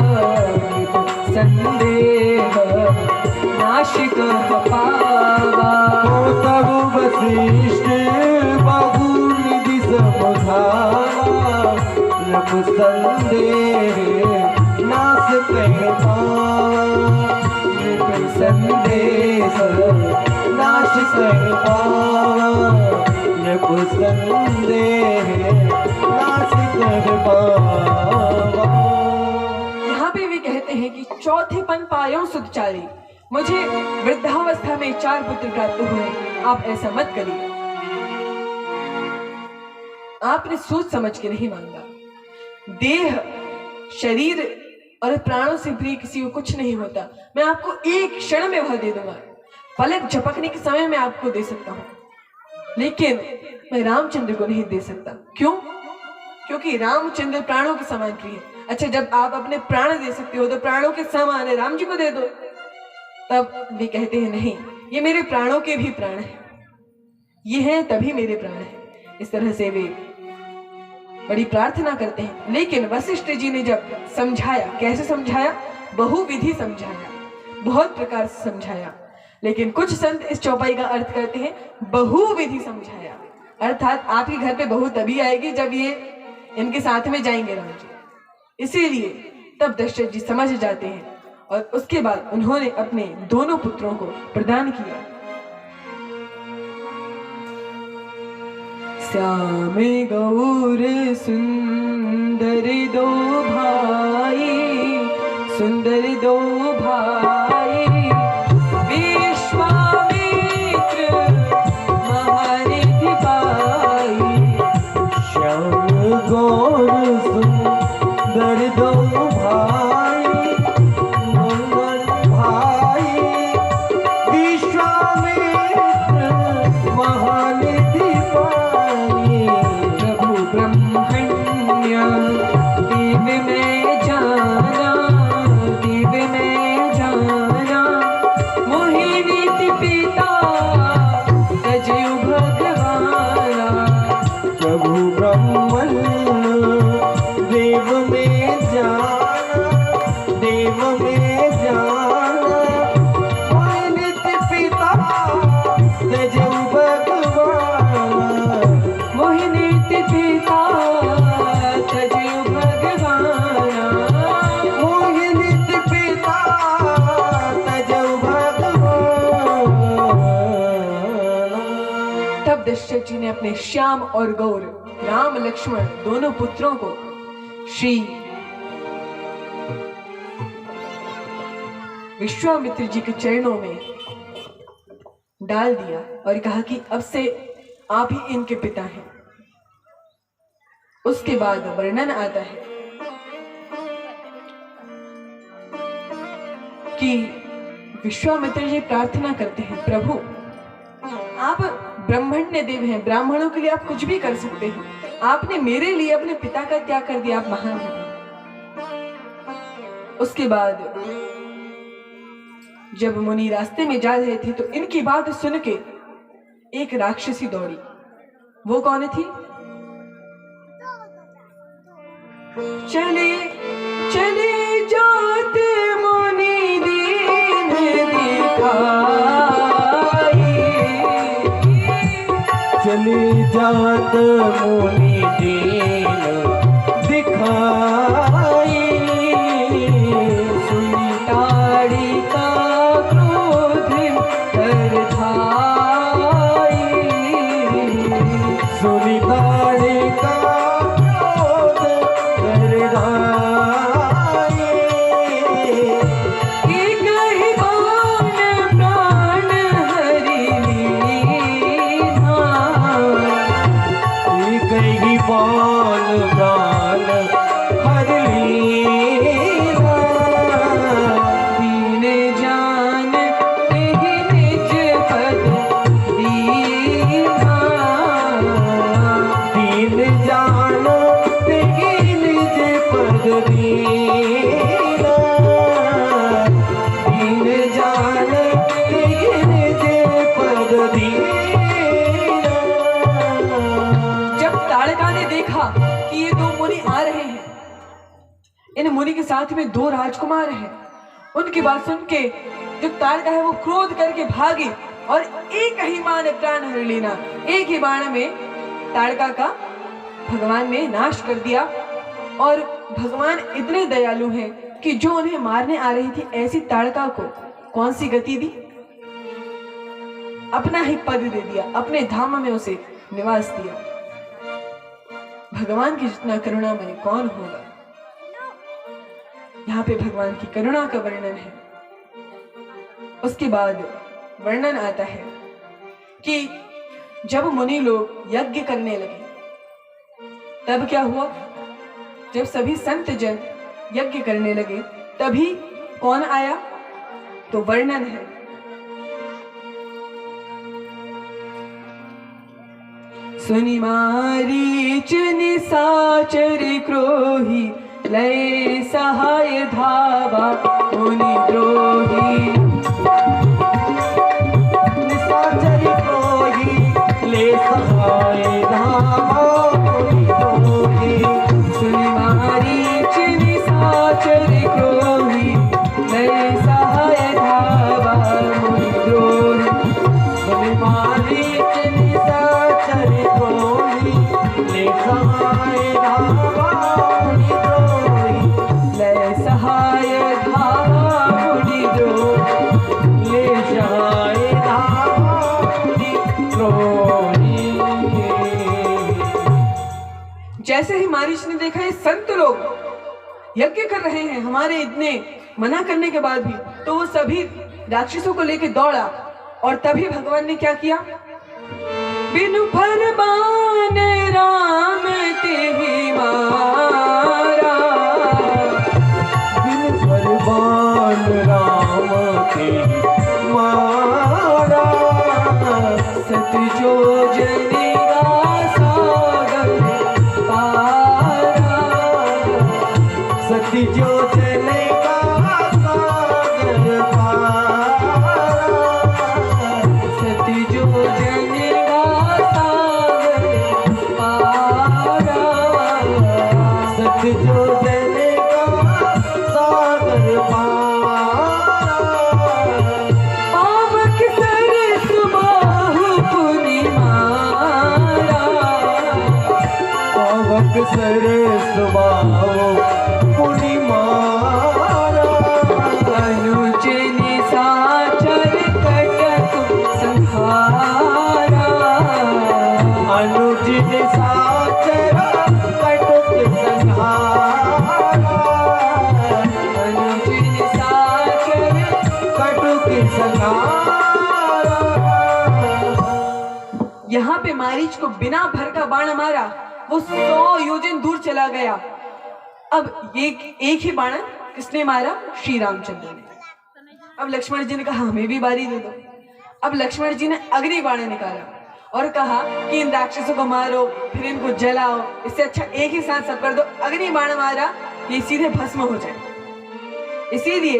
संदेह नाश कह पावा। तब वशिष्ठ बहुनिधि समझावा, नभ संदेह नाश कह पावा। नभ संदेह नाश कह पावा, नभ संदेह नाश कह पावा। यहाँ पे वे कहते हैं कि चौथे पन पायो सुतचारी, मुझे वृद्धावस्था में 4 पुत्र प्राप्त हुए, आप ऐसा मत करिए। आपने सोच समझ के नहीं मांगा। देह, शरीर और प्राणों से प्रिय किसी को कुछ नहीं होता। मैं आपको एक क्षण में वह दे दूंगा, पलक झपकने के समय में आपको दे सकता हूँ, लेकिन मैं रामचंद्र को नहीं दे सकता। क्यों? क्योंकि रामचंद्र प्राणों के समान प्रिय। अच्छा, जब आप अपने प्राण दे सकते हो तो प्राणों के समान है राम जी को दे दो। तब वे कहते हैं नहीं, ये मेरे प्राणों के भी प्राण हैं, ये हैं तभी मेरे प्राण हैं। इस तरह से वे बड़ी प्रार्थना करते हैं। लेकिन वशिष्ठ जी ने जब समझाया, कैसे समझाया? बहुविधि समझाया, बहुत प्रकार से समझाया। लेकिन कुछ संत इस चौपाई का अर्थ करते हैं बहुविधि समझाया, अर्थात आपके घर पे बहू तभी आएगी जब ये इनके साथ में जाएंगे राम जी। इसीलिए तब दशरथ जी समझ जाते हैं और उसके बाद उन्होंने अपने दोनों पुत्रों को प्रदान किया। श्याम गौर सुंदर दो भाई, सुंदर दो भाई, विश्वामित्र महारथी पाई। श्याम गौर सुंदर दो भाई, भाई विश्वामित्र महानिधि पाई। प्रभु ब्रह्मण्य दिव्य में जाना, दिव्य में जाना। दशरथ जी ने अपने श्याम और गौर, राम लक्ष्मण दोनों पुत्रों को श्री विश्वामित्र जी के चरणों में डाल दिया और कहा कि अब से आप ही इनके पिता हैं। उसके बाद वर्णन आता है कि विश्वामित्र जी प्रार्थना करते हैं, प्रभु आप ब्रह्मण्य देव हैं, ब्राह्मणों के लिए आप कुछ भी कर सकते हैं, आपने मेरे लिए अपने पिता का त्याग कर दिया, आप महान हैं। उसके बाद जब मुनि रास्ते में जा रहे थे तो इनकी बात सुन के एक राक्षसी दौड़ी। वो कौन थी? चले चले जाते मुनि दीन दिखाई, चले जात मुनि दीन दिखाई, सुनी ताड़ी का क्रोध कर धाई, सुनी ताड़ी का क्रोध कर धाई, एक ही बाण प्राण हरि लीना, एक ही बाण प्राण हर लीना, दीन जान तेहि निज पद दीना, दीन जान तेहि निज पद दीना, दीन जान तेहि निज पद दीना। जब ताड़का ने देखा कि ये दो मुनि आ रहे हैं, इन मुनि के साथ में दो राजकुमार हैं, उनकी बात सुन के जो ताड़का है वो क्रोध करके भागी और एक ही बाण प्राण हर लेना, एक ही बाण में ताड़का का भगवान ने नाश कर दिया। और भगवान इतने दयालु हैं कि जो उन्हें मारने आ रही थी ऐसी ताड़का को कौन सी गति दी? अपना ही पद दे दिया, अपने धाम में उसे निवास दिया। भगवान की जितना करुणामय कौन होगा? यहाँ पे भगवान की करुणा का वर्णन है। उसके बाद वर्णन आता है कि जब मुनि लोग यज्ञ करने लगे तब क्या हुआ? जब सभी संत जन यज्ञ करने लगे तभी कौन आया? तो वर्णन है, सुनि मारीच निशाचर क्रोही, लय सहाय धावा मुनि द्रोही, निशाचर क्रोही ले सहाय धावा मुनि द्रोही, सुनि मारीच निशाचर क्रोही, लय सहाय धावा मुनि द्रोही, सुनि मारीच निशाचर क्रोही ले सहाय धावा मुनि द्रोही, लय सहाय धावा मुनि द्रोही, ले सहाय धावा मुनि द्रोही। जैसे ही मारीच ने देखा ये संत लोग यज्ञ कर रहे हैं हमारे इतने मना करने के बाद भी, तो वो सभी राक्षसों को लेकर दौड़ा और तभी भगवान ने क्या किया? बिनु फरमान राम तेहि मारा, बिन फरमान राम तेहि मारा, सत जो जनेगा सागर पारा, सती जो जनेगा सागर पारा, सत जो जनेगा सागर पारा, सत जो जनेगा सागर पारा, पावक सरस बाहु पुनि मारा, पावक सरस बाहु पुनि मारा, अनुज निशाचर कटक संहारा, यहाँ पे मारीच को बिना भर का बाण मारा, वो 100 योजन दूर चला गया। अब ये एक ही बाण किसने मारा? श्री रामचंद्र ने। अब लक्ष्मण जी ने कहा हमें भी बारी दे दो। अब लक्ष्मण जी ने अग्नि बाण निकाला और कहा कि इन राक्षसों को मारो, फिर इनको जलाओ, इससे अच्छा एक ही साथ सब कर दो। अग्नि बाण मारा, ये सीधे भस्म हो जाए। इसीलिए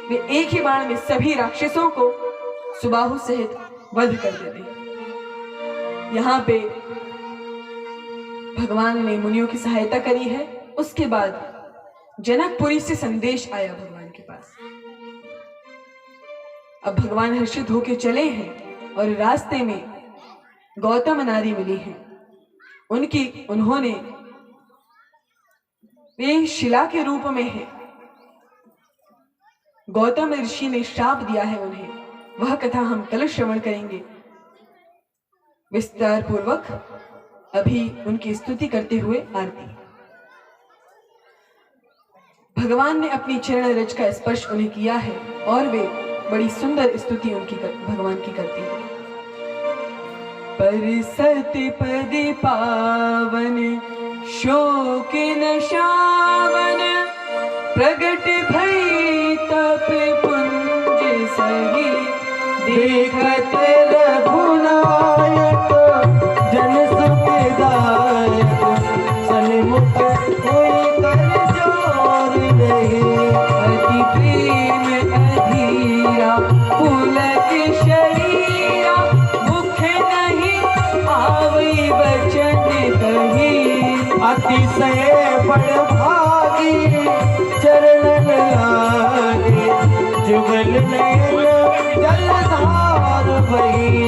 वे एक ही बाण में सभी राक्षसों को सुबाहु सहित वध कर देते। यहाँ पे भगवान ने मुनियों की सहायता करी है। उसके बाद जनकपुरी से संदेश आया भगवान के पास। अब भगवान हर्षित होकर चले हैं और रास्ते में गौतम नारी मिली है। उन्होंने वे शिला के रूप में है। गौतम ऋषि ने श्राप दिया है उन्हें। वह कथा हम कल श्रवण करेंगे विस्तार पूर्वक। अभी उनकी स्तुति करते हुए आरती। भगवान ने अपनी चरण रज का स्पर्श उन्हें किया है और वे बड़ी सुंदर स्तुति उनकी भगवान की करते हैं। परिसति पदि पावन शोक नशावन, प्रगट भई तप पुंज सही, देखत रघुनायक जन सुखदायक, सन्मुख कोई कर जोर नहीं। अति प्रेम अधीरा पुलक शरीरा, मुख नहीं आवई वचन कही। अतिशय बड़ भागी चरणन लागे, जुगल नयन जलधार बही।